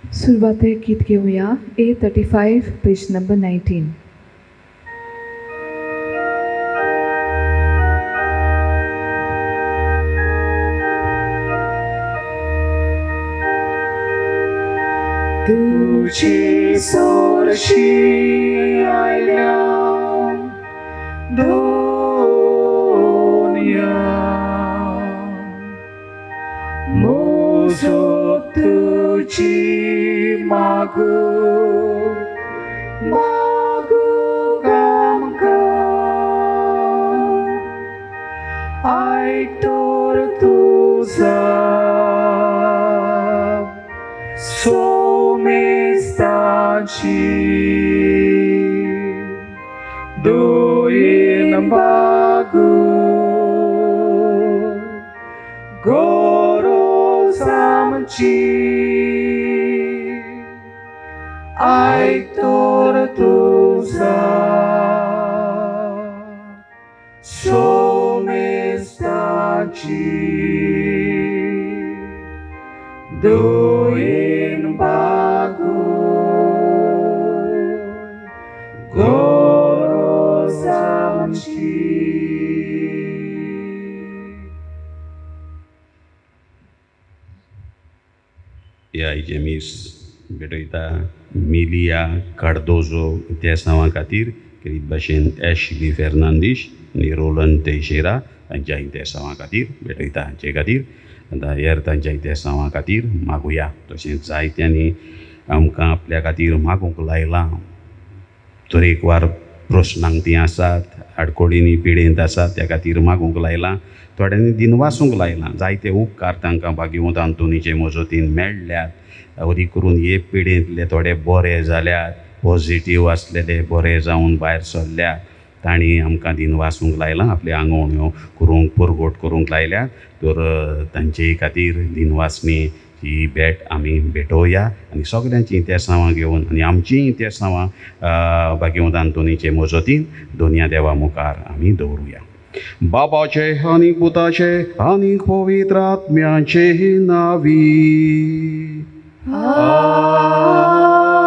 सुरुवातेक गीत घेऊया A35 page number 19. तुझी सोरशी आयल्या दोन्या मोजो तुझी मागू मागू आमका आयतोर तुझा doin bagu goro samchi aitor tuza somestaci doin bagu ह्या इजेमीस भेटयता मिलिया कार्दोजो त्या नांवा खातीर करीत भाशेन एशली फेर्नांदीश आनी रोलन तेशेरा तांच्या इतिहासांवा खातीर भेटयता हांचे खातीर आतां हेर तांच्या इतिहासांवा खातीर मागुया. तशेंच जायत्यांनी आमकां आपल्या खातीर मागूंक लायलां. तरेकवार प्रस्नांक तीं आसात, आडकोळींनी पिडेंत आसात, त्या खातीर मागूंक लायलां. थोड्यांनी दिनवासूंक लायलां. जायते उपकार तांकां भाग्यवंत आंतोनीचे मजतीन मेळ्ळ्यात. वरी करून हे पिडेंतले थोडे बरे जाल्यात, पॉझिटीव आसलेले बरे जावन भायर सरल्यात. तांणी आमकां दिनवासूंक लायलां, आपले आंगवण्यो करूंक पुरगोट करूंक लायल्यात. तर तांचे खातीर दिनवासनी ही भेट आमी भेटोवया आनी सगळ्यांची इतिहासांवां घेवन आनी आमचीं इतिहासांवां भाग्यवंत आंतोनीचे मजतीन दोनया देवा मुखार आमी दवरुया. बाबाचे आनी पुताचे आनी पवित्र आत्म्याचे नांवी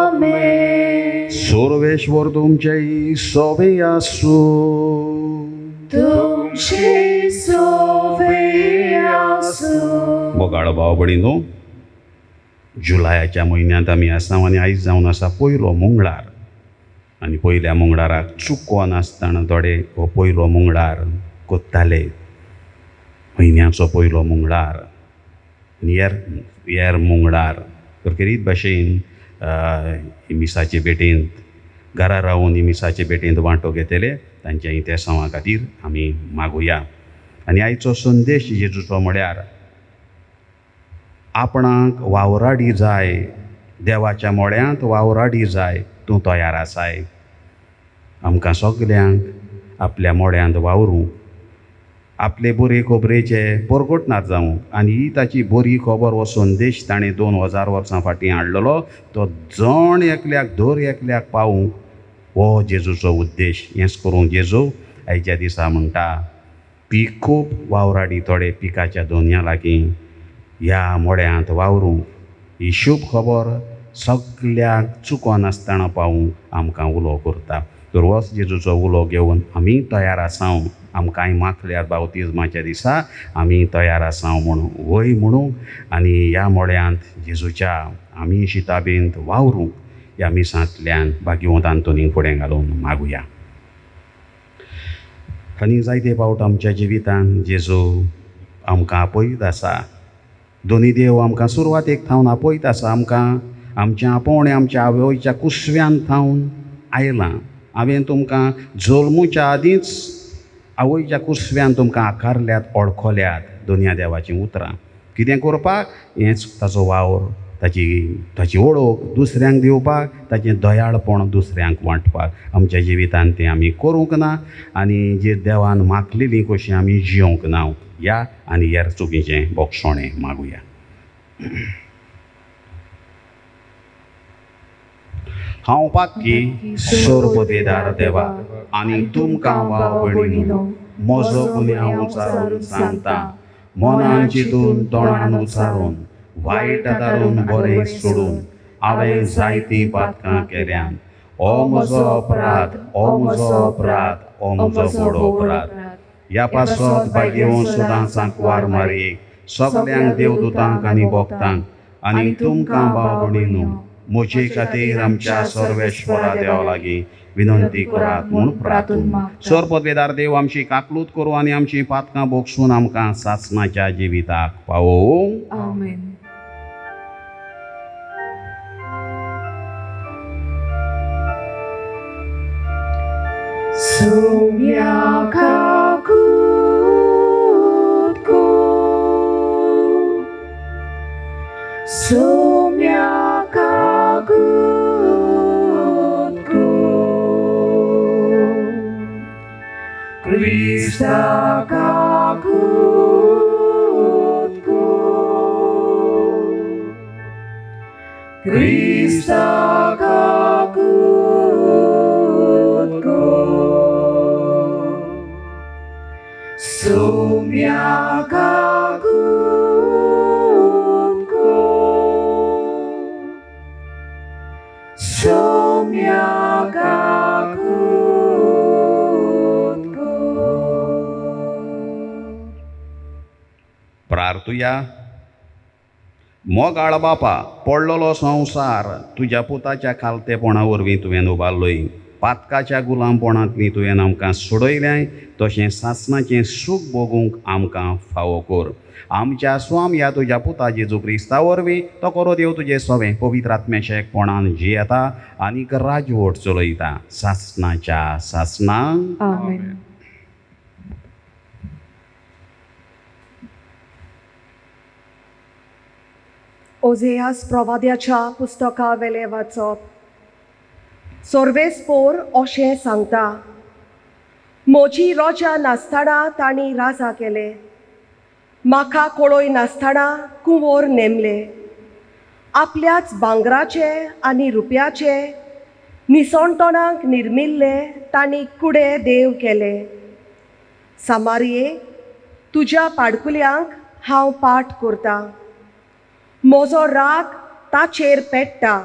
आमेन. सर्वेश्वर तुमचे सोबे आसूं. तुमचे सोबे आसूं. बोगाळ भाव भयणीनो, जुलायाच्या म्हयन्यांत आमी आसा आनी आयज जावन आसा पयलो मंगळार. आनी पयल्या मंगळाराक चुकोन आसतना थोडे हो पयलो मंगळार कोत्ताले. म्हयन्याचो पयलो मंगळार आनी हेर मंगळार तर करीत भाशेन मिसाचे भेटेंत घरा रावन मिसाचे भेटेंत वांटो घेतले. तांच्या इतिहासांवा खातीर आमी मागुया. आनी आयचो संदेश जेजूचो म्हळ्यार आपणाक वावराडी जाय, देवाच्या मोळ्यांत वावराडी जाय, तूं तयार आसाय. आमकां सगल्यांक आपल्या मोळ्यांत वावरूंक, आपले बरे खबरेचे परगटणार जावंक आनी ही ताची बरी खबर हो संदेश ताणें 2000 वर्सां फाटीं हाडलेलो तो जण एकल्याक दर एकल्याक पावूंक हो जेजूचो उद्देश. हेंच करून जेजू आयच्या दिसा म्हणटा पीक खूब वावराडी थोडे पिकाच्या दोनया लागीं ह्या मोड्यांत वावरूंक ही शुभ खबर सगल्यांक चुकोन आसतना पावूंक आमकां उलो करता. तर होच जेजूचो उलो घेवन आमी तयार आसांव. आमकांय माखल्यार बावतिजमाच्या दिसा आमी तयार आसांव म्हणून वय म्हणूंक आनी ह्या मोड्यांत जेजूच्या आमी शिताबेंत वावरूंक ह्या मिसांतल्यान भाग्यवंत आंतोनीक फुडें घालून मागुया. आनी जायते फावट आमच्या जिवितांत जेजू आमकां आपयत आसा. दोनी देव आमकां सुरवातेक थावन आपयत आसा. आमकां आमचें आपोवणें आमच्या आवयच्या कुसव्यान थावन आयलां. हांवें तुमकां जल्मुच्या आदींच आवयच्या कुसव्यान तुमकां आकारल्यात, ओळखल्यात. दोनया देवाचीं उतरां कितें करपाक हेंच ताचो वावर, ताची ओळख दुसऱ्यांक दिवपाक, ताचें दयाळपण दुसऱ्यांक वांटपाक. आमच्या जिवितांत तें आमी करूंक ना आनी जे देवान मागलेलीं कशीं आमी जियोंक ना. या आनी हेर चुकीचें बोगसोणें मागुया. हांव पातकी सर्वपेदार देवा आनी तुमकां भाव भयणीनो म्हजो गुन्यांव उचारून सांगता. मनान चिंतून तोंडान उचारून वायट दारून बरें सोडून हांवें जायतीं पातकां केल्यान. हो म्हजो अपराध, हो म्हजो अपराध, हो म्हजो व्हड अपराध. ह्या पासत भाग्यवंत सुदां सांकवार मारयेक, सगल्यांक देवदूतांक आनी भक्तांक आनी तुमकां भाव भयणीनो, म्हजे खातीर आमच्या सर्वेश्वरा देवा लागीं विनंती करात म्हूण प्रार्थून. सर पदवेदार देव आमची काकलूत करूं आनी आमची पातकां भोगसून आमकां सासणाच्या जिविताक पावोवं. आमेन. Krista kakutku, Krista kakutku, sumia kakutku, sumia kakutku. प्रार्थुया. मोगाळ बापा, पडलेलो संवसार तुज्या पुताच्या खालतेपणा वरवीं तुवें उबारलोय. पातकाच्या गुलामपणांतलीं तुवें आमकां सोडयलें, तशें सासणाचें सूख भोगूंक आमकां फावो कर. आमच्या स्वाम ह्या तुज्या पुता जेजू क्रिस्ता वरवीं तो करो देव तुजें सवें पवित्र आत्म्याच्या एकपणान जियेता आनीक राजवट चलयता सासणाच्या सासणांक. आमेन. ओझेयास प्रवाद्याच्या पुस्तका वेले वाचप. सोर्वेस्पोर अशें सांगता, म्हजी रोजा नासतना तांणी राजा केले, म्हाका कळोय नासतना कुंवर नेमले. आपल्याच भांगराचे आनी रुपयाचे निसणटणांक निर्मिल्ले तांणी कुडे देव केले. सामारिये, तुज्या पाडकुल्यांक हांव पाठ करतां, म्हजो राग ताचेर पेट्टा.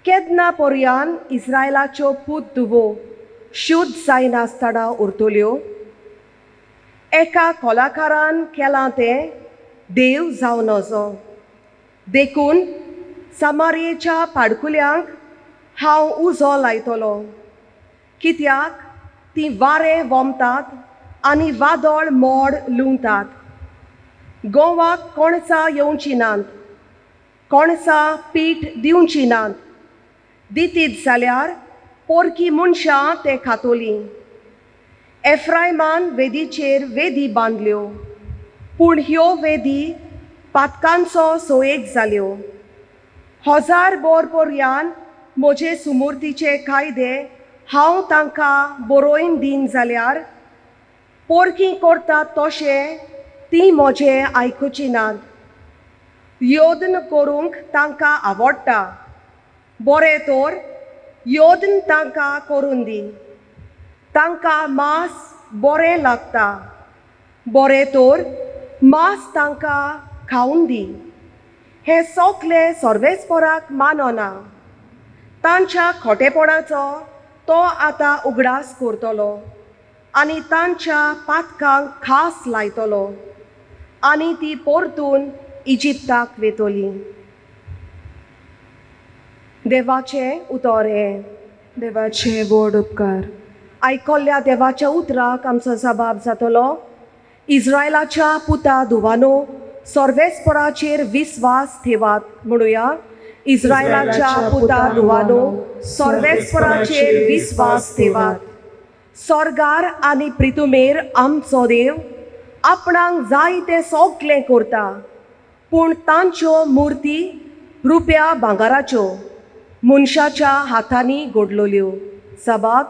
केन्ना पर्यान इस्रायलाच्यो पूत धुवो शुद्ध जायनासतना उरतल्यो? एका कलाकारान केलां तें देव जावन नजो. देखून सामारियेच्या पाडकुल्यांक हांव उजो लायतलो, कित्याक तीं वारें वोमतात आनी वादळ मोड लुंवतात. गोवाक कोणसां येवची नात, कोणसां पीठ दिवची नात. दितीत जाल्यार पोरकी मनशां ते खातोलीं. एफ्रायमान वेदीचेर वेदी बांदल्यो, पूण ह्यो वेदी पातकांचो सोयेक जाल्यो. 1000 बोर पर्यान म्हजे सुमूर्तीचे कायदे हांव तांकां बरोवन दीन जाल्यार पोरकी करतात तशें तीं म्हजें आयकुची नात. योद्न करूंक तांकां आवडटा, बरें तर योद्न तांकां करून दी. तांकां मांस बरें लागता, बरें तर मांस तांकां खावून दी. हे सगळे सर्वेस्पराक मानना. तांच्या खोटेपणाचो तो आतां उगडास करतलो आनी तांच्या पातकांक खास लायतलो आनी ती परतून इजिप्ताक वेतली. देवाचें उतर हें. देवाचे व्हड उपकार. आयकल्ल्या देवाच्या उतराक आमचो जबाब जातलो. इस्रायलाच्या पुता धुवानो, सर्वेस्पराचेर विस्वास ठेवात. म्हणुया, इस्रायलाच्या पुता धुवानो, सर्वेस्पराचेर विस्वास ठेवात. स्वर्गार आनी पृथ्वीमेर आमचो देव आपणाक जाय तें सगळें करता, पूण तांच्यो मुर्ती रुप्या भांगाराच्यो मनशाच्या हातांनी घडलोल्यो. जबाब,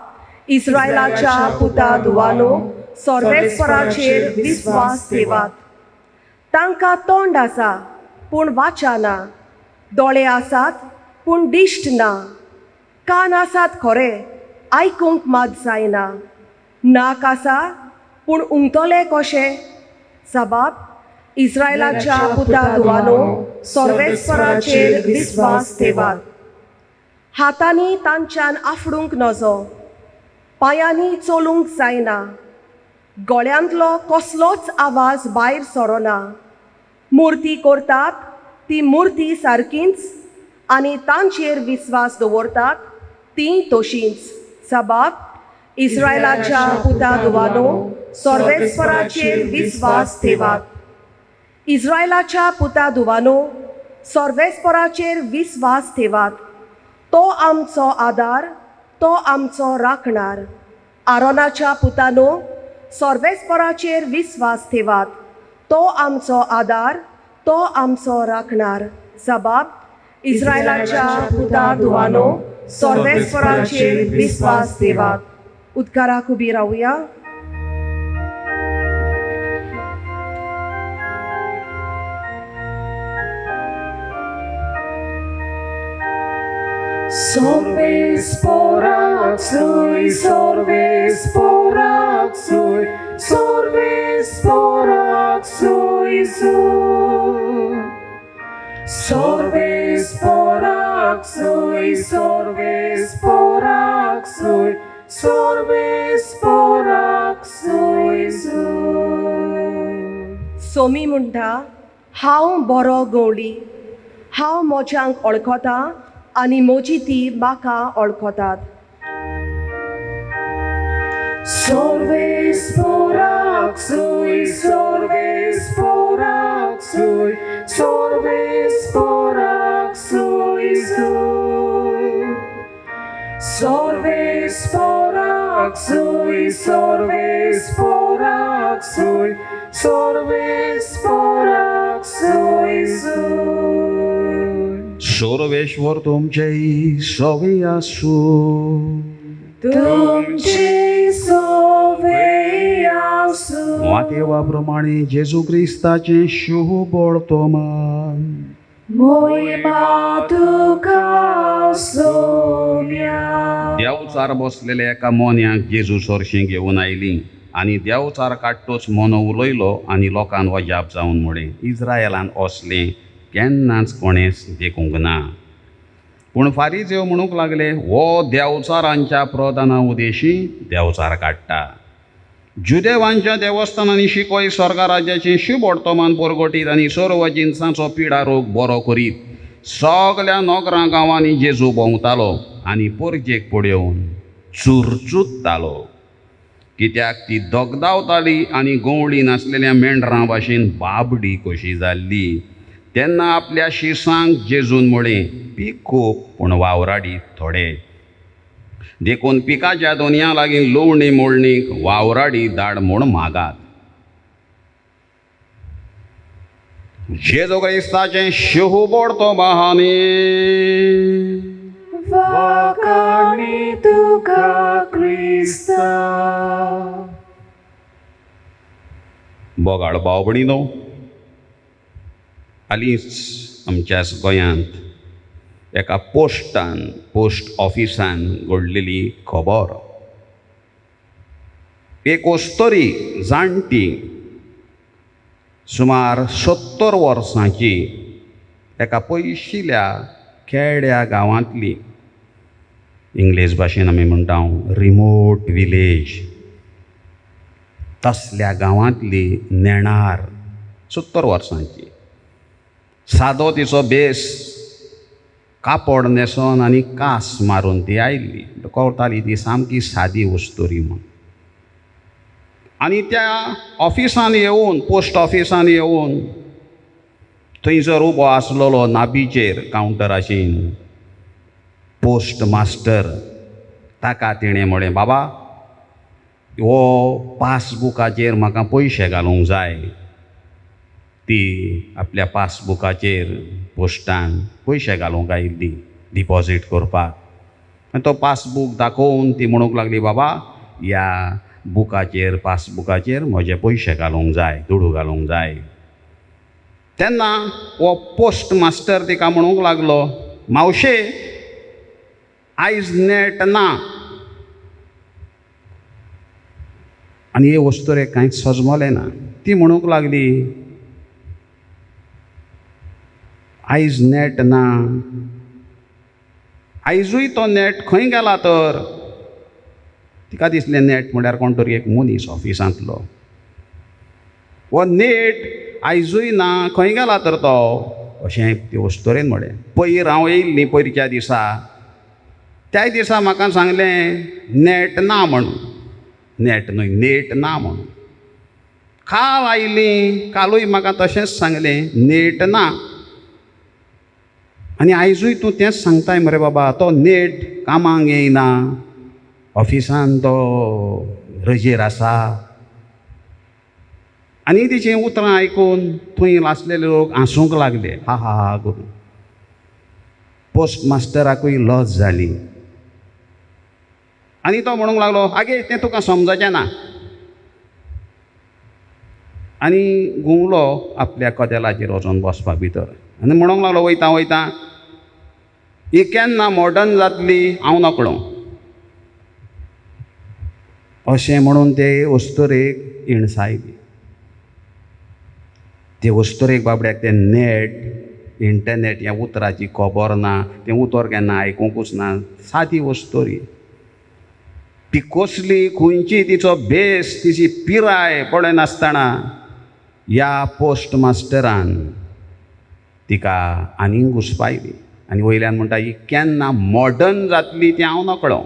इस्रायलाच्या पुता धुवानो, सर्वेस्पराचेर विस्वास ठेवात. तांकां तोंड आसा पूण वाचा ना, दोळे आसात पूण दिश्ट ना, कान आसात खरे, आयकूंक मात जायना, नाक आसा पूण उमतले कशे. जबाब, इस्रायलाच्या पुतादुवानो सर्वेस्पराचेर विस्वास ठेवात. हातांनी तांच्यान आफडूंक नजो, पांयांनी चलूंक जायना, गळ्यांतलो कसलोच आवाज भायर सरोना. मुर्ती करतात ती मुर्ती सारकीच आनी तांचेर विस्वास दवरतात ती तशींच. सबाब इस्रायलाच्या पुतादुवानो सर्वेस्पराचेर विस्वास ठेवात. इस्रायलाच्या पुतादुवानो सर्वेस्पराचेर विस्वास ठेवात. तो आमचो आदार, तो आमचो राखणार. आरोनाच्या पुतानो सर्वेस्पराचेर विस्वास ठेवात. तो आमचो आदार, तो आमचो राखणार. सबाब इस्रायलाच्या पुतादुवानो सर्वेस्पराचेर विस्वास ठेवात. उद्गाराक उबी रावया. Sorvesporaxui, sorvesporaxui, sorvesporaxui, sorvesporaxui, sorvesporaxui, sorvesporaxui. Somi म्हणटा, हांव बरो गवळी, हांव मोज्यांक वळखता आनी म्हजी ती म्हाका वळखतात. Sorvesporaxui, sorvesporaxui, sorvesporaxui, sorvesporaxui, sorvesporaxui, sorvesporaxui. Sarveshwar तुमचे सवे आसूं. तुमची सोवे आसूं. देवा प्रमाणे जेजू क्रिस्ताचे शुभ वर्तमान मोहिमा तुका सोम्या. देवचार बसलेल्या एका मोन्याक जेजू सोरशीं घेवन आयली आनी देवचार काडटोच मोनो उलयलो आनी लोकांक वजाप जावन म्हळें, इस्रायेलान असलें केन्नाच कोणेंच देखूंक ना. पूण फारीजेव म्हणूंक लागले, हो देवचारांच्या प्रधाना उदेशी देवचार काडटा. जुदेवांच्या देवस्थानांनी शिकोय स्वर्गा राज्याचें शुभ वर्तमान परगटीत आनी सर्व जिन्सांचो पिडा रोग बरो करीत सगल्या नोकरां गांवांनी जेजू भोंवतालो आनी परजेक पड्योवन चुरचुत्तालो. कित्याक ती दोगदावताली आनी गवळी नासलेल्या मेंढरां भाशेन बाबडी कशी जाल्ली. तेन्ना आपल्या शिसांक जेजून म्हळें, पीक खूब पूण वावराडी थोडे. देखून पिकाच्या दोनया लागीं लुवणी मोडणीक वावराडी धाड म्हूण मागात. जेजू क्रिस्ताचें शुभ वर्तमानी. वाकाणी तुका क्रिस्ता. बोगाळ भाव भयणीनो, हालींच आमच्याच गोंयांत एका पोस्ट ऑफिसान घडलेली खबर. एक अस्तरी जाणटी सुमार 70 वर्सांची एका पयशिल्ल्या खेड्या गांवांतली, इंग्लीश भाशेन आमी म्हणटा रिमोट विलेज, तसल्या गांवांतली नेणार 70 वर्सांची. सादो तिचो बेस कापड न्हेसोन आनी कास मारून ती आयिल्ली. कळटाली ती सामकी सादी वस्तोरी म्हूण. आनी त्या ऑफिसान येवन, पोस्ट ऑफिसान येवन थंयसर उबो आसलेलो नाबीचेर कावंटराचेर पोस्ट मास्टर. ताका तिणें म्हळें, बाबा हो पासबुकाचेर म्हाका पयशे घालूंक जाय. ती आपल्या पासबुकाचेर पोस्टान पयशे घालूंक आयिल्ली डिपॉझीट करपाक. आनी तो पासबूक दाखोवन ती म्हणूंक लागली, बाबा ह्या पासबुकाचेर म्हजे पयशे घालूंक जाय, दुडू घालूंक जाय. तेन्ना हो पोस्ट मास्टर तिका म्हणूंक लागलो, मावशे आयज नेट ना. आनी हे वस्तुरेक कांयच सजमलें ना. ती म्हणूंक लागली, आयज नेट ना. आयजूय तो नेट खंय गेला तर तिका दिसलें नेट म्हळ्यार कोण तरी एक मनीस ऑफिसांतलो. वो नेट आयजूय ना खंय गेला तर तो अशें ते वस्तुरेन म्हळें. पयर हांव येयल्ली पयरच्या दिसा त्या दिसा म्हाका सांगलें नेट ना म्हणून. नेट न्हय नेट ना म्हणून. काल आयलीं कालूय म्हाका तशेंच सांगलें नेट ना. आनी आयजूय तूं तेंच सांगताय मरे बाबा तो नेट कामाक येयना ऑफिसान तो रजेर आसा. आनी तिचें उतरां आयकून थंय आसलेले लोक हांसूंक लागले हा हा हा करून. पोस्ट मास्टराकूय लज जाली आनी तो म्हणूंक लागलो आगे तें तुका समजचें ना. आनी घुंवलो आपल्या कदेलाचेर वचून बसपा भितर आनी म्हणूंक लागलो वयता वयता ही केन्ना मॉडर्न जातली हांव नकळो. अशें म्हणून ते वस्तुरेक इणसायली. ते वस्तुरेक बाबड्याक तें नेट इंटरनेट ह्या उतराची खबर ना. तें उतर केन्ना आयकूंकूच ना. सादी वस्तुरी ती कसली खंयची तिचो बेस तिची पिराय पळयनासतना ह्या पोस्ट मास्टरान तिका आनीक घुस्पायली आनी वयल्यान म्हणटा ही केन्ना मॉडर्न जातली तें हांव नकळो.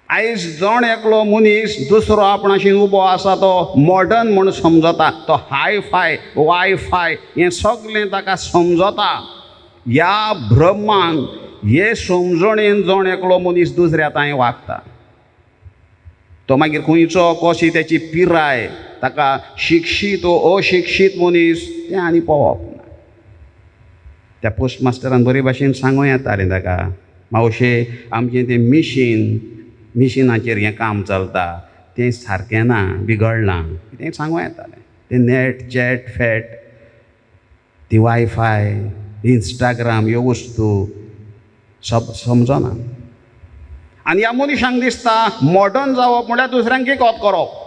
आयज जण एकलो मनीस दुसरो आपणाशी उबो आसा तो मॉडर्न म्हूण समजता. तो हायफाय वायफाय हें सगळें ताका समजता. ह्या भ्रमान हे समजणेन जण एकलो मनीस दुसऱ्या तांय वागता. तो मागीर खंयचो कशी त्याची पिराय ताका शिक्षीत वो अशिक्षीत मनीस तें आनी पळोवप ना. त्या पोस्ट मास्टरान बरे भाशेन सांगूं येतालें ताका मावशे आमचें तें मिशिनाचेर हें काम चलता तें सारकें ना बिगडलां तें सांगूं येतालें. तें नेट चॅट फॅट ती वायफाय इंस्टाग्राम ह्यो वस्तू समजना. आनी ह्या मनशांक दिसता मॉडर्न जावप म्हळ्यार दुसऱ्यांक किकोत करप.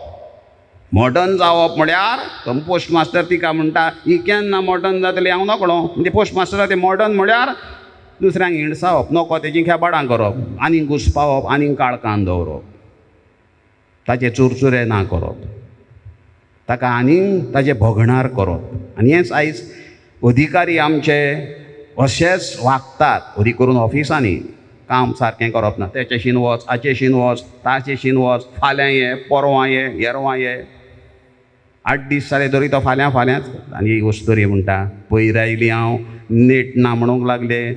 मॉडर्न जावप म्हळ्यार तो पोस्ट मास्टर तिका म्हणटा ही केन्ना मॉडर्न जातली हांव नकळो. म्हणजे पोस्ट मास्टरा ते मॉडर्न म्हळ्यार दुसऱ्यांक हिणसावप नको तेजी खेबाडां करप आनीक घुस्पावप आनीक काळखान दवरप ताचे चुरचुरे ना करप ताका आनीक ताचे भोगणार करप. आनी हेंच आयज अधिकारी आमचे अशेंच वागतात. अदी करून ऑफिसांनी काम सारकें करप ना. तेचेशीन वच हाचेशीन वच ताचेशीन वच फाल्यां ये परवां ये येरवां ये 8 दीस जाले तरी तो फाल्यांच करता. आनी ही वस्तुरी म्हणटा पयर आयली हांव नेट ना म्हणूंक लागले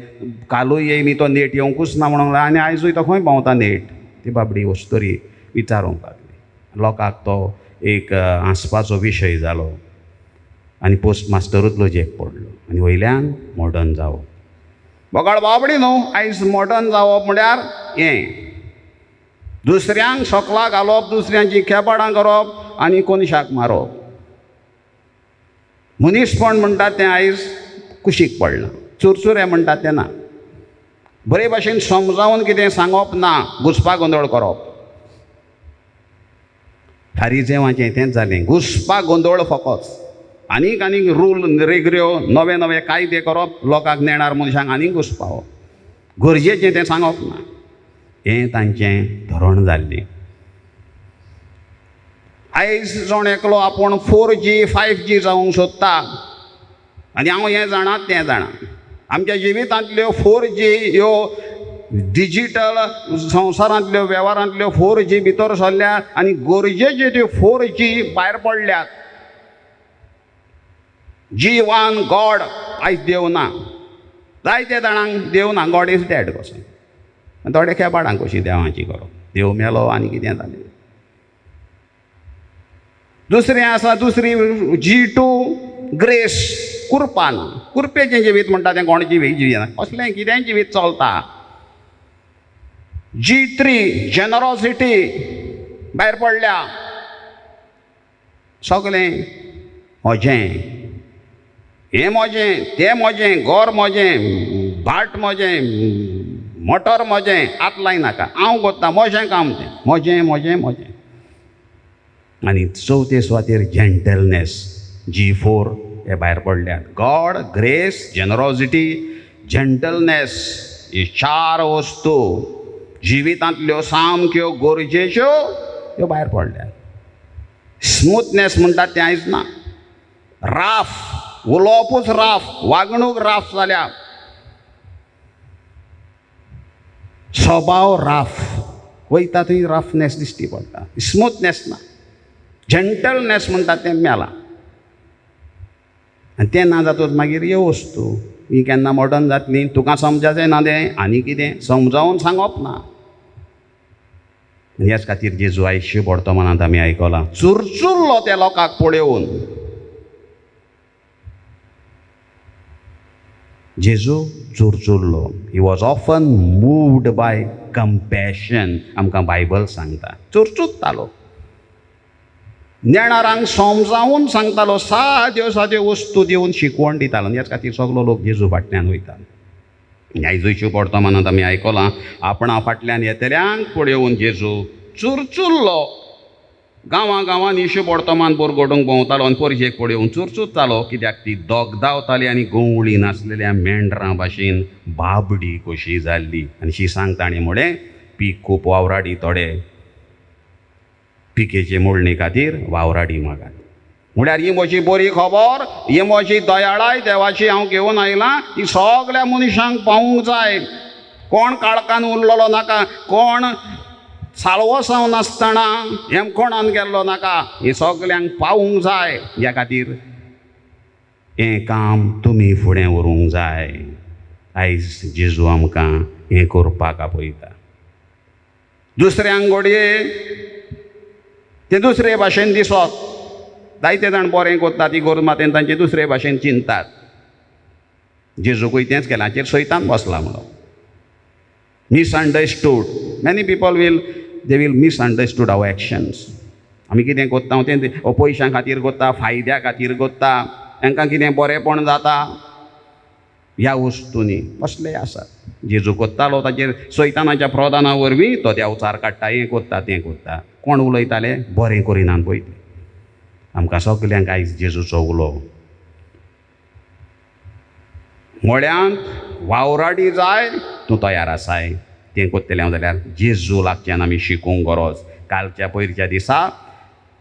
कालूय येयली तो नेट येवंकूच ना म्हणूंक लागले आनी आयजूय तो खंय पावता नेट. ती बाबडी वस्तुरी विचारूंक लागली. लोकांक तो एक हांसपाचो विशय जालो आनी पोस्ट मास्टरूच लजेक पडलो आनी वयल्यान मॉडर्न जावप. बोगाळ बाबडी न्हू आयज मॉडर्न जावप म्हळ्यार हें दुसऱ्यांक सकला घालप दुसऱ्यांची खेपाडां करप आनी कोनशाक मारप. मनीसपण म्हणटात तें आयज कुशीक पडलां. चुरचुरे म्हणटात तें ना. बरे भाशेन समजावन कितें सांगप ना घुस्पा गोंदळ करप. फारिजेवाचें तेंच जालें घुस्पा गोंदळ फकत. आनीक आनीक रूल रेगऱ्यो नवे नवे कायदे करप लोकांक नेणार मनशांक आनीक घुस्पावप गरजेचें तें सांगप ना. हें तांचें धोरण जाल्लें. आयज जण एकलो आपूण 4G 5G जावंक सोदता आनी हांव हें जाणा तें जाणा. आमच्या जिवितांतल्यो 4G ह्यो डिजिटल संवसारांतल्यो वेव्हारांतल्यो 4G भितर सरल्यात आनी गरजेच्यो त्यो 4G भायर पडल्यात. G1 गॉड आयज देव ना. जायत्या जाणांक देव ना. गॉड इज डॅड कसो. थोडे खेपाडां कशी देवाची करप. देव मेलो आनी कितें जालें. दुसरें आसा दुसरी G2 ग्रेस कुरपा ना. कुरपेचें जिवीत म्हणटा तें कोण जिवीत ना. कसलें कितें जिवीत चलता. G3 जेनरॉसिटी भायर पडल्या. सगलें म्हजें हें म्हजें तें म्हजें घर म्हजें भाट म्हजें मोटर म्हजें हात लायनाका हांव करता म्हजें काम तें म्हजें म्हजें म्हजें. आनी चवथे सुवातेर जेंटलनेस G4 हे भायर पडल्यात. गॉड, ग्रेस, जेनरॉसिटी, जेंटलनेस ही 4 वस्तू जिवितांतल्यो सामक्यो गरजेच्यो ह्यो भायर पडल्यात. स्मूथनेस म्हणटात तें आयज ना. राफ, उलोवपूच राफ, वागणूक राफ जाल्या, स्वभाव राफ, वयता थंय रफनेस दिश्टी पडटा, स्मूथनेस ना. जेंटलनेस म्हणटात तें मेलां. आनी तें ना जातूच मागीर ह्यो वस्तू ही केन्ना मॉडर्न जातली. तुका समजाचें ना तें आनी कितें समजावून सांगप ना. ह्याच खातीर जेजू आयजच्या वर्तमानांत आमी आयकलां, चुरचुरलो त्या लोकांक पळयोवन. जेजू चुरचुरलो. He was often moved by compassion. आमकां बायबल सांगता चुरचुरतालो, नेणारांक समजावून सांगतालो, साद्यो साद्यो वस्तू दिवन शिकवण दितालो. ह्याच खातीर सगलो लोक जेजू फाटल्यान वयतालो. आयजच्या वर्तमानांत आमी आयकलां, आपणा फाटल्यान येतल्यांक पळयोवन जेजू चुरचुरलो. गांवांनी इशू वर्तमान बोरगोडूंक भोंवतालो आनी परशेक पळयोवन चुरचुरतालो. कित्याक ती दोगदावताली आनी गंवळी नासलेल्या मेंढरां भाशेन बाबडी कशी जाल्ली. आनी शी सांगता ताणें म्हळें, पीक खूब वावराडी, थोडे पिकेचे मोडणे खातीर वावराडी मागात. म्हळ्यार ही म्हजी बरी खबर, ही म्हजी दयाळाय देवाची हांव घेवन आयलां. ही सगळ्या मनशांक पावूंक जाय. कोण काळखान उरलेलो नाका, कोण साळवसांव नासतना हेमखोणान गेल्लो नाका. हे सगल्यांक पावूंक जाय. ह्या खातीर हें काम तुमी फुडें व्हरूंक जाय. आयज जेजू आमकां हें करपाक आपयता. दुसऱ्यांक घडये ते दुसरे भाशेन दिसत. जायते जाण बरें करतात, ती गोरमातेन तांचे दुसरे भाशेन चिंततात. जेजूकूय तेंच केलां, हाचेर सैतान बसला म्हणून. Misunderstood. Many people will misunderstood our actions. आमी कितें करता तें पयशां खातीर करता, फायद्या खातीर करता, तांकां कितें बरेंपण जाता ह्या वस्तूंनी कसलेय आसा. जेजू करतालो ताचेर सैतानाच्या प्रधाना वरवीं तो देंवचार काडटा, हें करता तें करता. कोण उलयताले, बरें करिनात पळय ते. आमकां सगल्यांक आयज जेजूचो उलो. मळ्यांत वावराडी जाय, तूं तयार आसाय. तें करतलें जाल्यार जेजू लागच्यान आमी शिकूंक गरज. कालच्या पयरच्या दिसा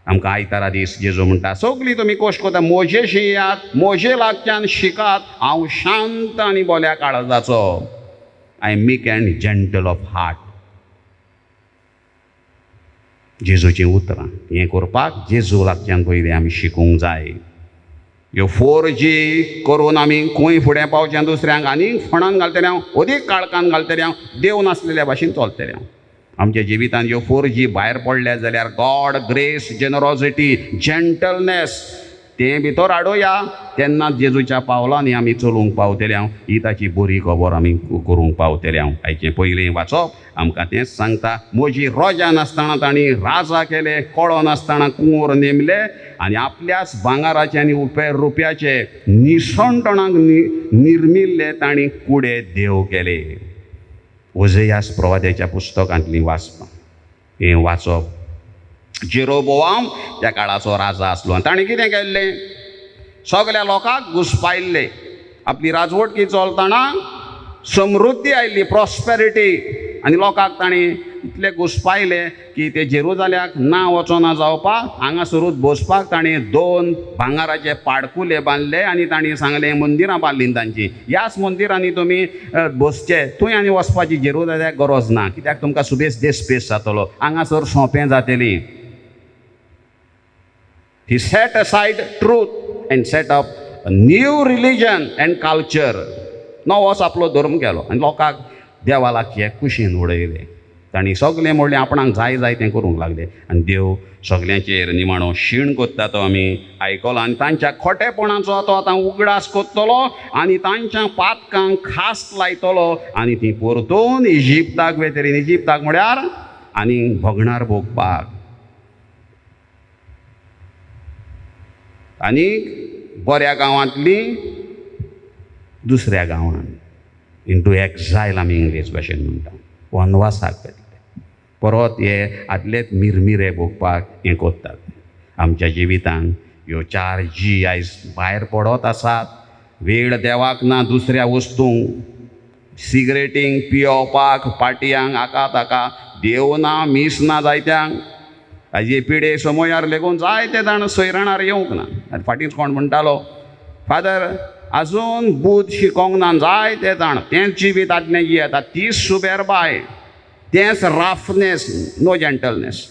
आमकां आयतारा दीस जेजू म्हणटा, सगळीं तुमी कश्ट करता म्हजेशी येयात, म्हजे लागच्यान शिकात, हांव शांत आनी बोल्या काळजाचो. I am meek and gentle of heart. जेजूचीं उतरां. हें करपाक जेजू लागच्यान पयलीं आमी शिकूंक जाय. ह्यो 4G करून आमी खंय फुडें पावचें, दुसऱ्यांक आनीक फणान घालतलें हांव, अदीक काळखान घालतलें हांव, देव नासलेल्या भाशेन चलतलें हांव. आमच्या जिवितांत ह्यो 4G भायर पडल्या जाल्यार गॉड, ग्रेस, जेनरॉसिटी, जेंटलनेस तें भितर हाडुया. तेन्नाच जेजूच्या पावलांनी आमी चलूंक पावतले हांव. ही ताची बरी खबर आमी करूंक पावतले हांव. हाचें पयलीं वाचप आमकां तेंच सांगता, म्हजी रोजां नासतना तांणी राजा केले, कळो नासतना कुंवर नेमले, आनी आपल्याच भांगाराचे आनी रुपयाचे निसणटणाक निर्मिल्ले तांणी कुडे देव केले. ओझेयास प्रवाद्याच्या पुस्तकांतलीं वाचपां हें वाचप. जेरोबोआम त्या काळाचो राजा आसलो आनी ताणें कितें केल्लें, सगळ्या लोकांक घुस्पायल्ले. आपली राजवटकी चलतना समृद्धी आयिल्ली, प्रॉस्पेरिटी, आनी लोकांक ताणें इतले घुस्पायले की ते जेरुजाल्याक ना वचोना जावपाक हांगासरूच बसपाक ताणें 2 भांगाराचे पाडकुले बांदले आनी ताणें सांगलें मंदिरां बांदलीं तांची, ह्याच मंदिरांनी तुमी बसचे, थंय आनी वचपाची जेरुजाल्याक गरज ना, कित्याक तुमकां सुबेज देश स्पेस जातलो, हांगासर सोंपें जातलीं. He set aside truth and set up a new religion and culture. नवोच आपलो धर्म केलो आनी लोकांक देवा लागचे कुशीन उडयले. तांणी सगळें म्हणलें आपणाक जाय जाय तें करूंक लागले आनी देव सगल्यांचेर निमाणो शीण कोत्ता तो आमी आयकलो. आनी तांच्या खोटेपणाचो तो आतां उगडास कोत्तलो आनी तांच्या पातकांक खास्त लायतलो आनी ती परतून इजिप्ताक वेतरीन, इजिप्ताक म्हळ्यार आनी भोगणार भोगपाक आनी बऱ्या गांवांतलीं दुसऱ्या गांवांत इंटू एक्झायल आमी इंग्लीश भाशेन म्हणटा, वनवासाक वतले. परत हे आदलेच मिरमिरे भोगपाक हें कोत्तात. आमच्या जिवितांत ह्यो 4G आयज भायर पडत आसात. वेळ देवाक ना दुसऱ्या वस्तूंक, सिगरेटींक, पियोवपाक, पाटयांक, हाका ताका देव ना, मीस ना जायत्यांक. हाजे पिडे समयार लेगून जायते जाण सैराणार येवंक ना. आनी फाटींच कोण म्हणटालो, फादर आजून बूध शिकोंक ना जायते जाण, तेंच जिवीत आज्ञेक येता, तीच सुबेरबाय, तेंच राफनेस, नो जेंटलनेस.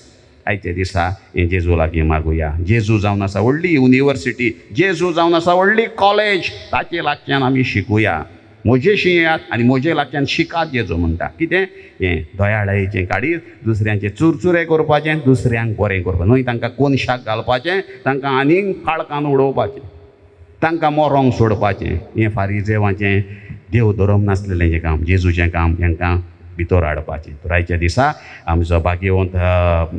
आयचे दिसा हें जेजू लागीं मागुया. जेजू जावन आसा व्हडली युनिवर्सिटी, जेजू जावन आसा व्हडली कॉलेज, ताचे लागच्यान आमी शिकुया. म्हजेशी येयात आनी म्हजे लागच्यान शिकात जेजू म्हणटा. कितें हें दयाळायेचें काडीत, दुसऱ्यांचें चुरचुरे करपाचें, दुसऱ्यांक बरें करपाचें, न्हय तांकां कोनशाक घालपाचें, तांकां आनीक काळखान उडोवपाचें, तांकां मरोंक सोडपाचें. हें फारिजेवाचें देव धर्म नासलेलें काम, जेजूचें काम हांकां भितर हाडपाचें. तर आयच्या दिसा आमचो भाग्यवंत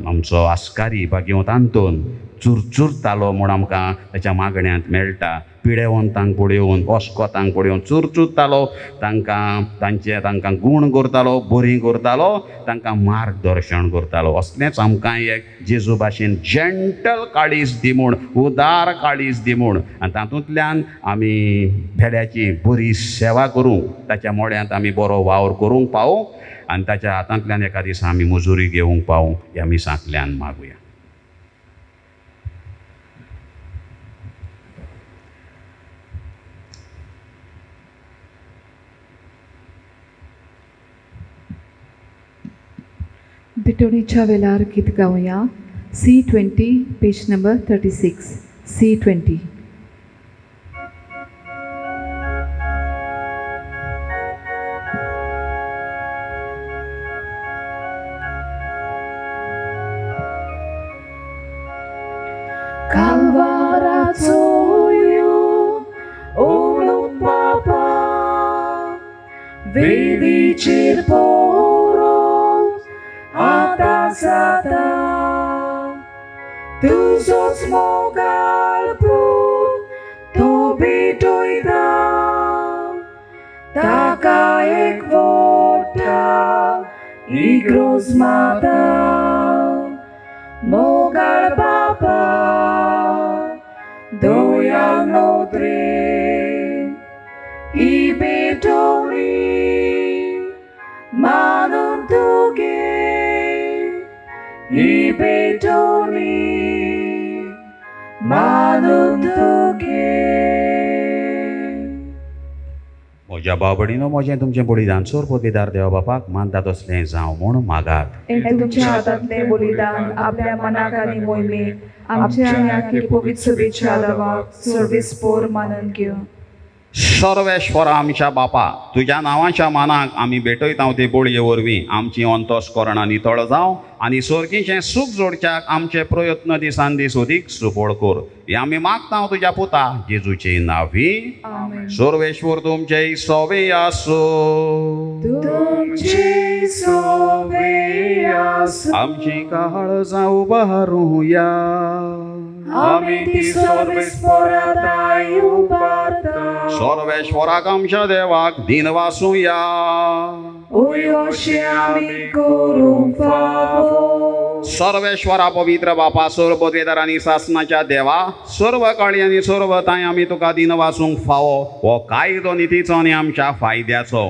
आमचो आस्कारी भाग्यवंत आंतोन चुरचुरतालो म्हूण आमकां ताच्या मागण्यांत मेळटा. पिडेवंतांक पळयोवन, ऑस्कोतांक पळयोवन चुरचुरतालो, तांकां गूण करतालो, बरीं करतालो, तांकां मार्गदर्शन करतालो. असलेंच आमकां एक जेजू भाशेन जेंटल काळीज दी म्हूण, उदार काळीज दी म्हूण, आनी तातूंतल्यान आमी भेड्याची बरी सेवा करूंक, ताच्या मोड्यांत आमी बरो वावर करूंक पावूंक आनी ताच्या हातांतल्यान एका दिसा आमी मजुरी घेवंक पावूंक ह्या मिसांतल्यान मागुया. बिटोणीच्या वेळार गीत गावया. C20 page number 36. C20. Kalvaraco óluk papa, वेदीचेर परोस आतां तुजोच मोगाळ पूत तो भेटयता, ताका एक व्हडा इग्रोज माता. मोगाळ बापा doja nodry i betoni manon tuge i betoni manon tuge. म्हज्या भाव भयणीनो, म्हजें तुमचें बलिदान सोर पोतेदार देवा बापाक मानता तसलें जावं म्हूण मागात. हे तुमच्या हातांतले बलिदान आपल्या मनाक आनी मोहिमेक आमच्या आनी पवित्र सभेच्या आदाराक सर्वेस्पोर मानून घेव. सर्वेश्वरा आमच्या बापा, तुज्या नांवाच्या मानाक आमी भेटयता ते बळये वरवीं आमची अंतस्करणां नितळ जावं आनी सर्गीचें सूख जोडच्याक आमचे प्रयत्न दिसान दीस अदीक सुफळ कर. हे आमी मागता तुज्या पुता जेजूचे नांवी. सर्वेश्वर तुमचे सोवे आसूं. तुमची सोवे आसूं. आमची काळजां उबारूया. आमी ती सर्वेस्पोराताय उबारता. सर्वेश्वराक आमच्या देवाक दिन वासूया. अशें आमी करूंक फावो. सर्वेश्वरा पवित्र बापा, सर्व पोतेदार आनी सासणाच्या देवा, सर्व काळी आनी सर्व ताय आमी तुका दिन वासूंक फावो. हो कायदो नितीचो आनी आमच्या फायद्याचो.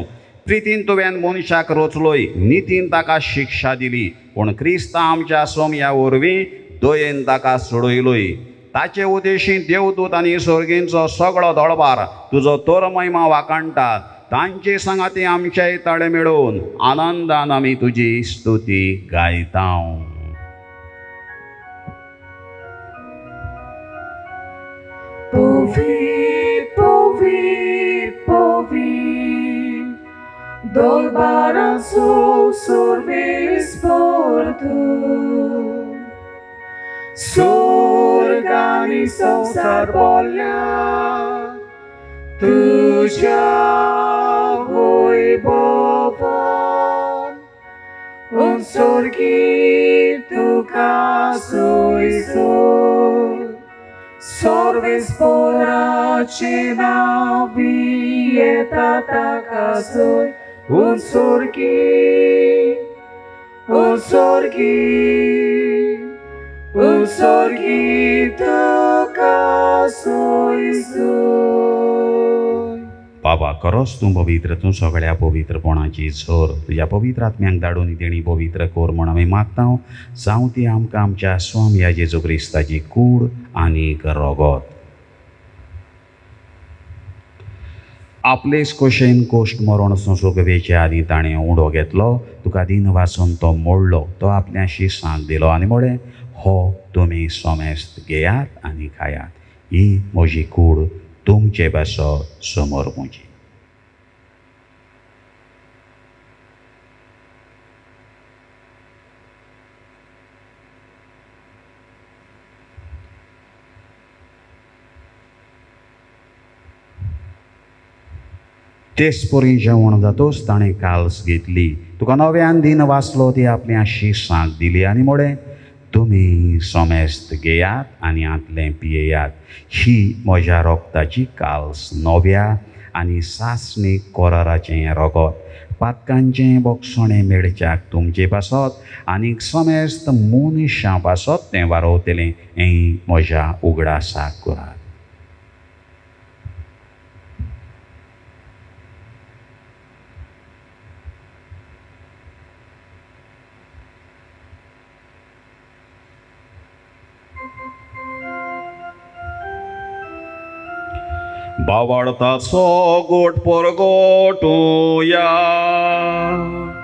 प्रितीन तुवें मनशाक रचलोय, नितीन ताका शिक्षा दिली, पूण क्रिस्ता आमच्या सोमया वरवीं दयेन ताका सोडयलोय. ताचे उदेशी देवदूत आनी सर्गींचो सगळो दळबार तुजो तर महिमा वाकाणटात. तांचे सांगाती आमचे तळे मेळोवन आनंदान आमी तुजी स्तुती गायता. Povit, povit, povit, dolbarazo sorvespor tu. Sorgani संसार बोल्या तुझ्या वैभवान, उंचोरगी तुका सोयसोर. सर्वेस्पोराचे नावी येता ताका सोय. उंचोरगी उत्सर्गी तुका सोय सोय. बाबा खरोच तूं पवित्र, तूं सगळ्या पवित्रपणाची झर तुज्या पवित्र आत्म्यांक धाडून तेणी पवित्र कोर म्हण आमी मागता. जावं ती आमकां आमच्या स्वामी जेजू क्रिस्ताची कूड आनीक रगत. आपलेच कशेन कोश्ट मरण सोंसोकवेचे आदी ताणें उडो घेतलो, तुका दिन वाचून तो मोडलो, तो आपल्या शिसांक दिलो आनी म्हळें, हो तुमी सोमेस्त घेयात आनी खायात, ही म्हजी कूड तुमचे बसत समोर म्हजी. तेच परी जेवण जातोच ताणें काल्स घेतली, तुका नव्यान दिन वाचलो, ती आपल्या शिसांक दिली आनी म्हळें, तुमी सोमेस्त घेयात आनी आंतलें पियेयात, ही म्हज्या रोगताची काल्स, नव्या आनी सासणीक कोराराचें रगत, पातकांचें बोगसणें मेळच्याक तुमचे पासत आनीक सोमेस्त मनशां पासत तें वारोवतलें, हें म्हज्या उगडासाक करात. बावाडताचो गोट परगोटुया.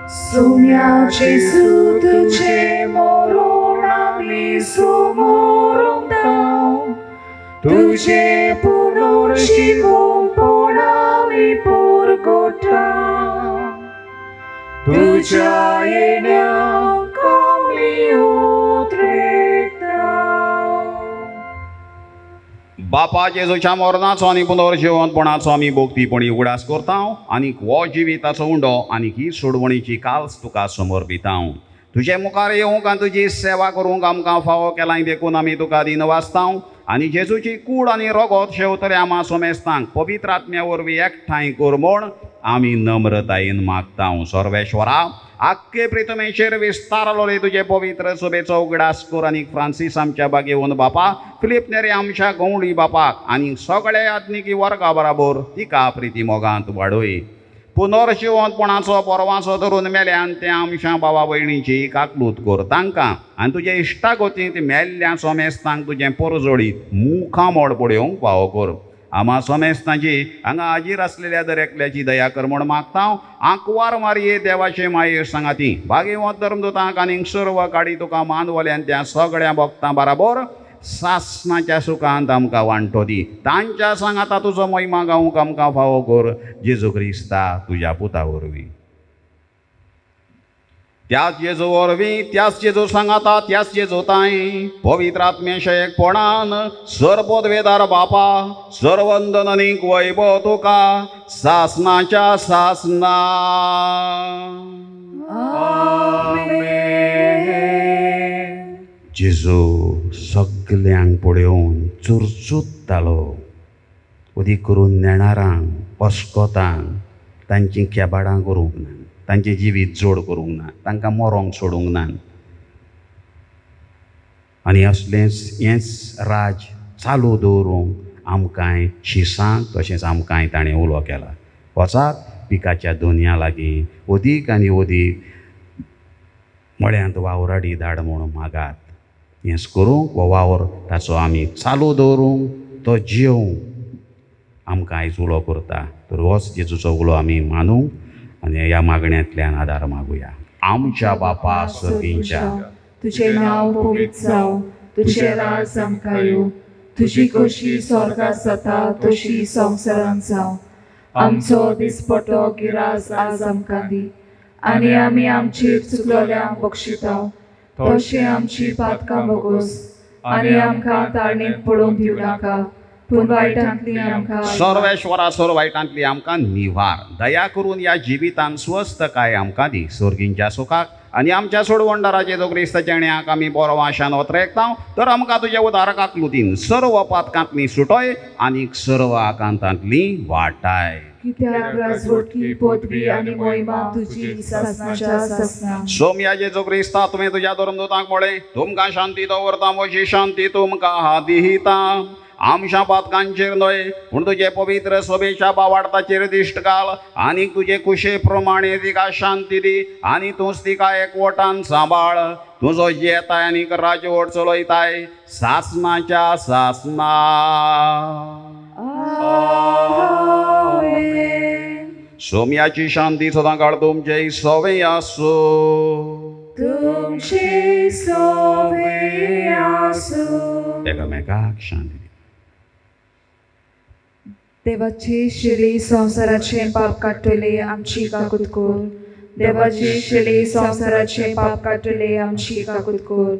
सोम्याचे सुतचे मरण आमी समोरता, तुझे पुनर्जीवनपण आमी परगटा, तुझ्या येण्याक आमी उद्रेकता. बापा जेजूच्या मरणाचो आनी पुनर्जीवनपणाचो आमी भोगतीपणी उगडास करता आनीक हो जिविताचो उंडो आनीक ही सोडवणीची काल्स तुका समर्पिता. तुजे मुखार येवंक आनी तुजी सेवा करूंक आमकां फावो केलां देखून आमी तुका दिन वाचता आनी जेजूची कूड आनी रगत शेवतरे आमा सोमेस्तांक पवित्र आत्म्या वरवीं एकठांय कर म्हूण आमी नम्रतायेन मागता. सर्वेश्वरा, आख्खे प्रितमेचेर विस्तारलो रे तुजे पवित्र सभेचो उगडास कर आनीक फ्रांसीस आमच्या बागेवन बापा, फिलीप नेरे आमच्या गवळी बापाक आनी सगळे आत्मिकी वर्गा बराबर तिका प्रिती मोगांत वाडय. पुनर्जीवनपणाचो परवांचो धरून मेल्यान ते आमच्या भावा भयणीची काकलूत कर तांकां आनी तुजे इश्टागतींत मेल्ल्या सोमेस्तांक तुजें परजोडीत मुखां मोड पडयोंक फावो कर. आमा सोमेस्तांची हांगा हाजीर आसलेल्या दर एकल्याची दया कर म्हूण मागता. आंकवार मारये देवाचे मायेर सांगाती, भागीवंत धर्मदूतांक आनीक सर्व काडी तुका मानवल्यान त्या सगळ्या भक्तां बराबर सासणाच्या सुखांत आमकां वांटो दी. तांच्या सांगाता तुजो महिमा गावूंक आमकां फावो कर, जेजू क्रिस्ता तुज्या पुता वरवीं. त्याच जेजू वरवीं, त्याच जेजू सांगाता, त्याच जेजू ताई पवित्र आत्म्याच्या एकपणान सर्वोद्वेदार बापा, सर्वंदन आनीक वैभव तुका सासणाच्या सासना. जेजू सगल्यांक पळयोवन चुरचुत्तालो, उदी करून नेणारांक पस्कोतांक तांची केबाडां करूंक ना, तांचे जिवीत जोड करूंक ना, तांकां मरोंक सोडूंक ना. आनी असलेंच हेंच राज चालू दवरूंक आमकांय शिसांक तशेंच आमकांय ताणें उलो केला. वचात पिकाच्या दोनया लागीं अदीक आनी अदीक मळ्यांत वावराडी धाड म्हूण मागात. हेंच करूंक हो वावर ताचो आमी चालू दवरूंक, तो जेवंक आमकां आयज उलो करता. तर होच जेजूचो उलो आमी मानूंक आनी ह्या मागण्यांतल्यान आदार मागुया. आमच्या बापा सर्गींच्या, तुझे नांव पवित्र जावं, तुझे राज आमकां येवं, तुजी कशी स्वर्गांत जाता तशी संवसारांत जावं. आमचो दिसपटो गिरास आज आमकां दी आनी आमी आमचेर चुकलोल्यांक बक्षिता, तशें आमची पातकां बोगोस आनी आमकां ताळणेंत पडोवंक दिवं नाका, पूण वायटांतली आमकां. सर्वेश्वरा, सर वायटांतली आमकां निवार. दया करून ह्या जिवितांत स्वस्थ काय आमकां दी, सर्गींच्या सुखाक आनी आमच्या सोडवणदाराचे जेजू क्रिस्ताच्या जिण्याक आमी बरो आशान वतरेकता. तर आमकां तुज्या उदारकाक लुतीन सर्व पातकांतली सुटय आनीक सर्व आकांतांतली वाटाय. कित्याक राजवटकी पदवी आनी मोहिमा तुजी सासणाच्या सासना. सोम्या जेजू क्रिस्ता तुवें तुज्या धर्मदूतांक म्हळें तुमकां शांती दवरता म्हजी शांती तुमकां दिता. आमच्या पातकांचेर न्हय पूण तुजे पवित्र सभेच्या बावार्थाचेर दिश्ट घाल आनी तुजे कुशे प्रमाणे तिका शांती दी आनी तूंच तिका एकवटान सांबाळ. तुजो येताय आनी राजवट चलयताय सासणाच्या सासना. सोम्याची शांती सदां काळ तुमचे सवे आसूं. तुमची सवे आसूं. एकामेकाक शांती. देवाची शिली संसाराचे पाप काडटली आमची काकूत कोर. देवाची शिली संसाराचे पाप काडटली आमची काकूत कोर.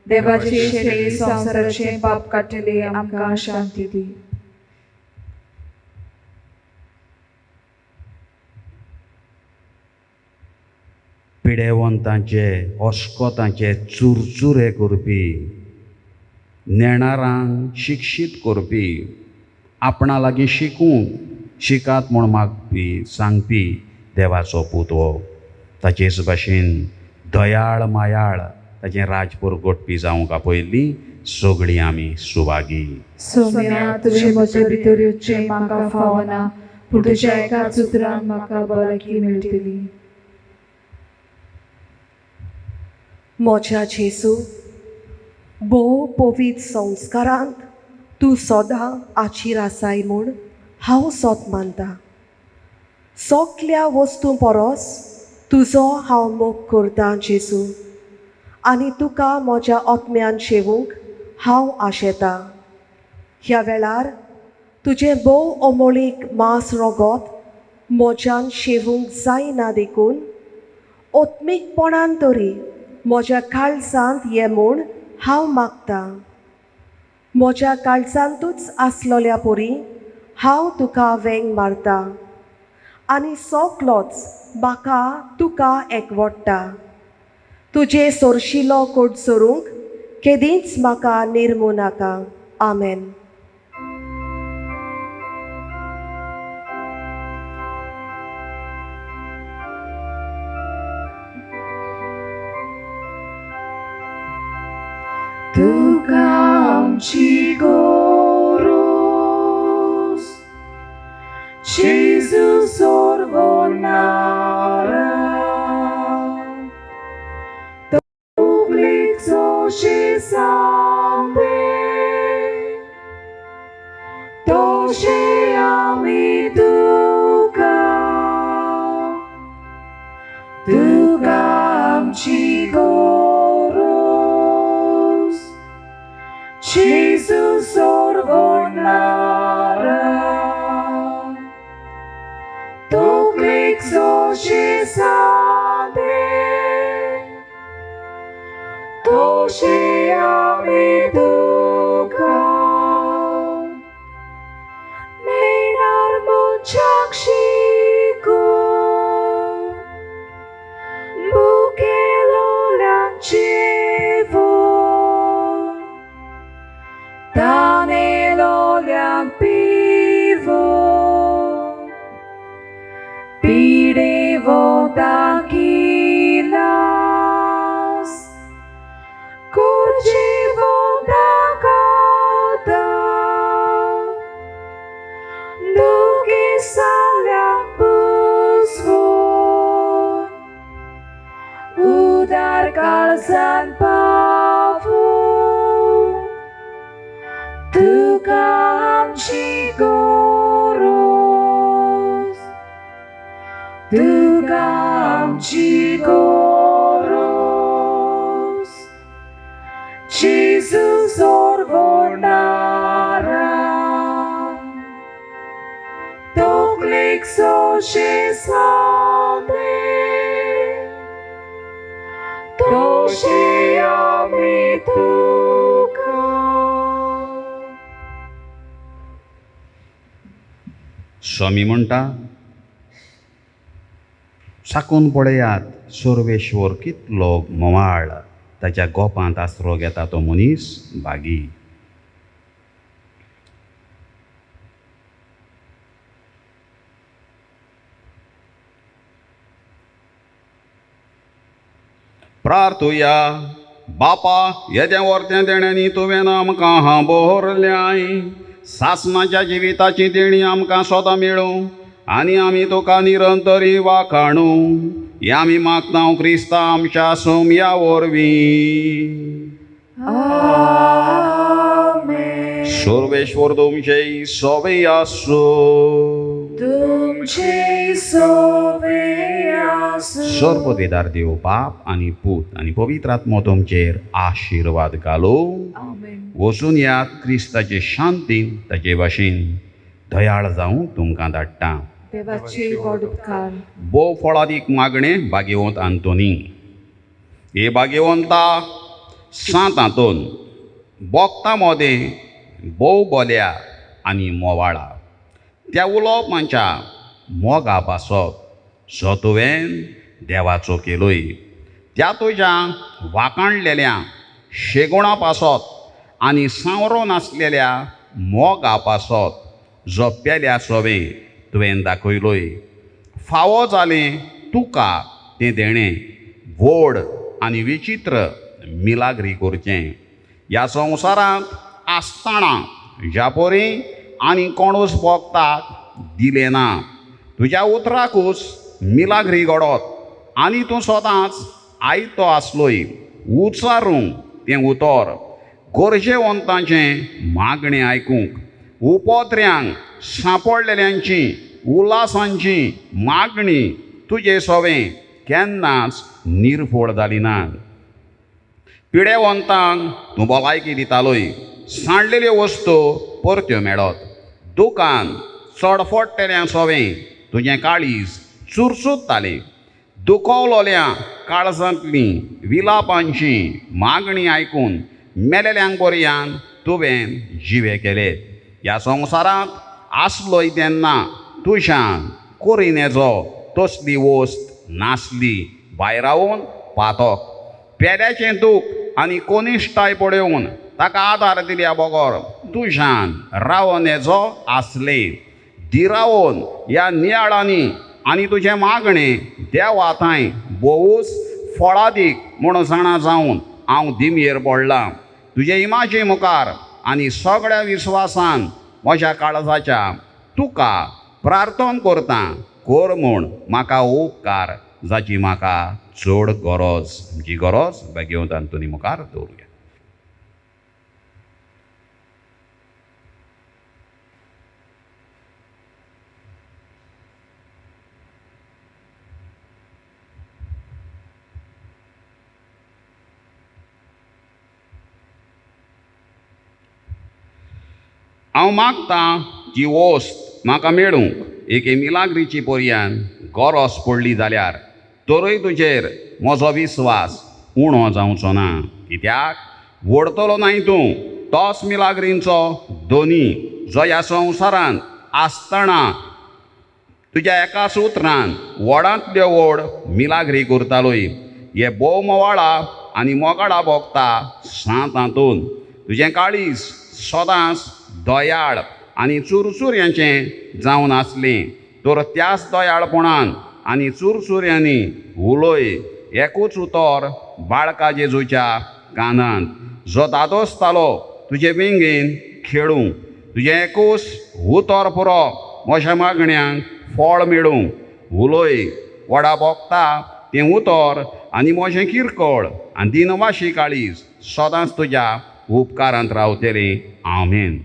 देवाची शिली संसाराचे पाप काडटली आमकां शांती दी. पिडेवंतांचे अस्कोतांचे चुरचुरे करपी नेणारांक शिक्षीत करपी आपणा लागीं शिकूंक शिकात म्हूण मागपी सांगपी देवाचो पुतवो. ताचेच भाशेन दयाळ मायाळ ताचें राज परगटपी जावंक आपयल्लीं सगळीं आमी सुभागी. सोम्या तुजे म्हजे भितर येवचें म्हाका फावना पूण तुज्या एकाच उतरान म्हाका भलायकी मेळटली. म्हज्या जेजू भोव पवित्र संस्कारांत तूं सदां आचीर आसाय म्हूण हांव सोत मानता. सगल्या वस्तू परस तुजो हांव मोग करतां जेजू आनी तुका म्हज्या आत्म्यान शेवूंक हांव आशेतां. ह्या वेळार तुजें भोव अमोलीक मांस रगत म्हज्यान शेवूंक जायना देखून आत्मीकपणान तरी म्हज्या काळजांत ये म्हूण हांव मागतां. म्हज्या काळजांतूच आसलोल्या परी हांव तुका वेंग मारतां आनी सगलोच म्हाका तुका एकवटता. तुजे सोरशिलो कोट सोरूंक केदींच म्हाका निर्मू नाका. आमेन. तुका आमची गोरूस जेजू सोर्वनारा. तोगलीक जोशी सांदे तोशे आमी तुका. तुका आमची गोरूस जेजू सोर्वनारा. तोगलीक जोशी सांदे तोशे आमी तुका. मेणार मनशाक शिकून मुखेलोल्यांक जेवून तानेलोल्यांक पिवून पिडेवंतांक इलाज कुर्जेवंतांक आदार. दुखेसाल्यांक पुसवून उदार काळजान पावून. तुका आमची गोरूस. तुका आमची गोरूस जेजू सोर्वनारा. तोगलीक जोशी सांदे तोशे आमी तुका. स्वामी म्हणटा साकून पळयात सर्वेश्वर कितलो मोवाळ. ताच्या गोपांत आसरो घेता तो मनीस भागी. प्रार्थुया. बापा, येद्या वर्त्या देण्यानी तुवें आमकां बहरल्याय. सासणाच्या जिविताची देणी आमकां सदां मेळूं आनी आमी तुका निरंतरी वाखाणू. हें आमी मागता क्रिस्ता आमच्या सोमया वरवीं. सर्वेश्वर तुमचे सोबे आसूं. तुमचे सोबे आसूं. सर्ववेदार देव बाप आनी पूत आनी पवित्र आत्मो तुमचेर आशिर्वाद घालूं. Amen. वचून यात क्रिस्ताचे शांतीन ताचे भाशेन दयाळ जावंक तुमकां धाडटा. देवाचे गोड उपकार. भोव फळादीक मागणे भाग्यवंत आंतोनी. हे भाग्यवंता सांत हातून बोगता मोदें भोव बोल्या आनी मोवाळा त्या उलोवपांच्या मोगा पासत जो तुवें देवाचो केलोय. त्या तुज्या वाखाणलेल्या शेगुणा पासत आनी सांवरो नासलेल्या मोगा पासत जो पेल्या सोबे तुवें दाखयलोय. फावो जालें तुका तें देणें व्हड आनी विचित्र मिलाग्री करचें. ह्या संवसारांत आसतना ज्या परी आनी कोणूच भोगताक दिलें ना. तुज्या उतराकूच मिलाग्री घडोत आनी तूं सदांच आयतो आसलोय. उचारूंक तें उतर, गरजेवंतांचें मागणें आयकूंक, उपोत्र्यांक सांपडलेल्यांची उल्हासांची मागणी तुजें सोबें केन्नाच निर्फळ जाली ना. पिडेवंतांक तूं भलायकी दितालोय. सांडलेल्यो वस्तू परत्यो मेळत. दुकान चडफडटेल्या सोबें तुजें काळीज चुरचुरतालें. दुखवलोल्या काळजांतलीं विलापांची मागणी आयकून मेलेल्यांक बरयान तुवें जिवे केले. ह्या संवसारांत आसलोय तेन्ना तुज्यान कोरिनेजो तसली वस्त नासली भायर पातोक. पेड्याचें दूख आनी कोनिश्टाय पळोवन ताका आदार दिल्या बगर तुज्यान रावन येजो आसले. दिरावोन ह्या नियाळांनी आनी तुजें मागणें देवा थंय भोवूच फळादीक म्हूण जाणा जावन हांव दिमयेर पडलां. तुजे इमाजे मुखार आनी सगळ्या विस्वासान म्हज्या काळजाच्या तुका प्रार्थना करता. कर म्हूण म्हाका उपकार जाची म्हाका चड गरज. जी गरज भाग्यवंत आंतोनी मुखार दवरुया. हांव मागतां जी वस्त म्हाका मेळूंक एके मिलाग्रीची पर्यान गरज पडली जाल्यार तरूय तुजेर म्हजो विस्वास उणो जावचो ना. कित्याक व्हरतलो नाय तूं तोच मिलाग्रींचो दोनी जो ह्या संवसारांत आसतना तुज्या एकाच उतरान व्हडांतल्यो व्हड मिलाग्री करतालोय. हे भोव मोवाळा आनी मोगाळा भोगता सांत हातून तुजें काळीज सदांच दयाळ आनी चुरचुऱ्यांचें जावन आसलें. तर त्याच दयाळपणान आनी चुरचुऱ्यांनी उलय एकूच उतर बाळका जेजूच्या कानांत जो दादोसतालो तुजे विंगेन खेळूंक. तुजें एकूच उतर पुरो म्हज्या मागण्यांक फळ मेळूंक. उलय व्हडा भोगता तें उतर आनी म्हजें किरकोळ आनी दिनवाशी काळीज सदांच तुज्या उपकारांत रावतलें. आमेन.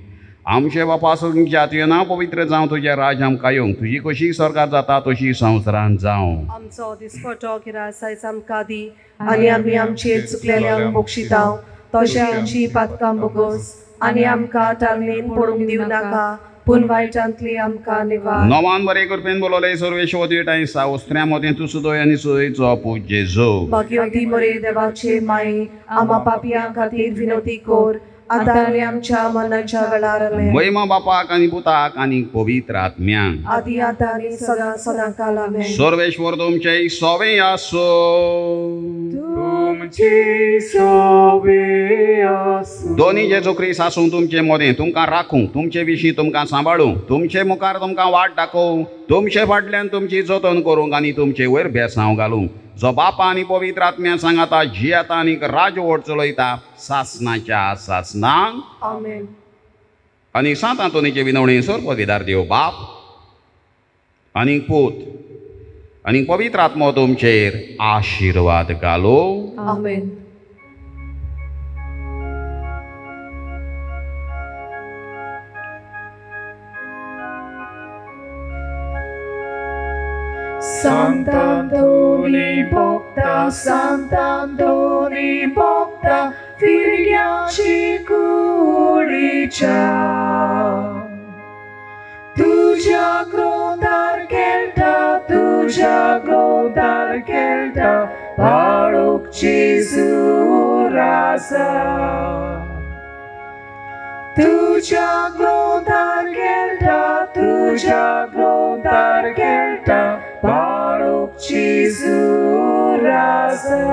आमचे बापा तुमच्या तुजें नांव पवित्र जावं. तुजें राज आमकां येवंक. तुजी कशी स्वर्गांत जाता तशी संवसारांत जावं. आमचो दिसपटो गिरास आयज आमकां दी आनी आमी आमचेर चुकलेल्यांक मोक्षितांव तशें आमची पातकां बोगोस आनी आमकां तालमेन पडूंक दिवं नाका पूण वायटांतली आमकां निवार. नोमान बरें करपेन बोलोले सर्वेश्वर देवताय सावस्त्र्यां मोतें तूं सुदोय आनी सुदयचो पूज जेजू. भाग्यवती मोरे देवाचे माये आमा पापियां खातीर विनोती कोर आतां आनी आमच्या मरणाच्या वेळार आमेन. महिमा बापाक आनी पुताक आनी पवित्र आत्म्यांक आदी आतां आनी सदां सदां काल आमेन. सर्वेश्वर तुमचे सोबें आसूं. आमची सोबी आसूं. दोनी जेजू ख्रिस्त आसूं तुमचे मदें, तुमकां राखूंक, तुमचे विशीं तुमकां सांबाळूंक, तुमचे मुखार तुमकां वाट दाखोवंक, तुमचे फाटल्यान तुमची जतन करूंक आनी तुमचे वयर बेसांव घालूंक, जो बापा आनी पवित्र आत्म्या सांगाता जियेता आनी राजवट चलयता सासणाच्या सासणांक. आमेन. आनी सात आंतोनीचे विनवणे पदवीदार देव बाप आनी पूत आनी पवित्र आत्मो तुमचेर आशिर्वाद घालो. आमेन. Santa Antoni Bogda, Santa Antoni Bogda, फिरग्याची कुडीच्या तुझ्या क्रोधार केलता, तुझ्या क्रोधार केलता बाळूकची सुरासा. तुझ्या क्रोधार केलता, तुझ्या क्रोधार केलता बाळूकची सुरासा.